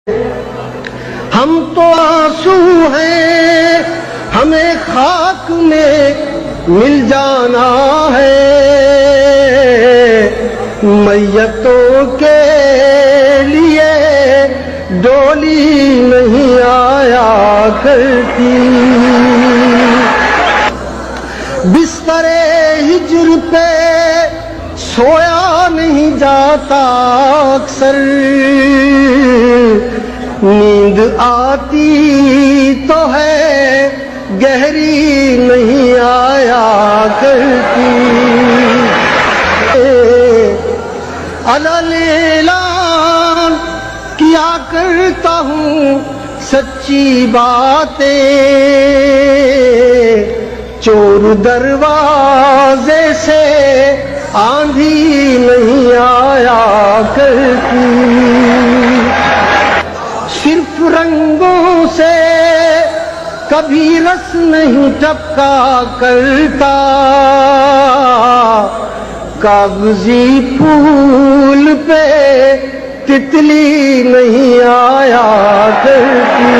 ہم تو آنسو ہیں، ہمیں خاک میں مل جانا ہے، میتوں کے لیے ڈولی نہیں آیا کرتی، بستر ہجر پہ سویا نہیں جاتا اکثر، نیند آتی تو ہے گہری نہیں آیا کرتی، اعلان کیا کرتا ہوں سچی باتیں، چور دروازے سے آندھی نہیں آیا کرتی، صرف رنگوں سے کبھی رس نہیں ٹپکا کرتا، کاغذی پھول پہ تتلی نہیں آیا کرتی،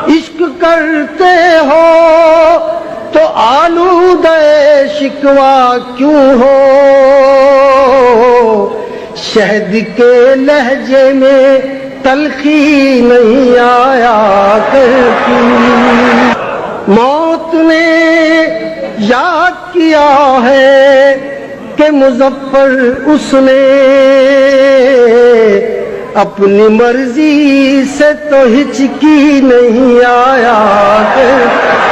عشق کرتے ہو تو آلودہ شکوہ کیوں ہو، شہد کے لہجے میں تلخی نہیں آیا کرتی، موت نے یاد کیا ہے کہ مظفر اس نے اپنی مرضی سے تو ہچکی نہیں آیا کرتی۔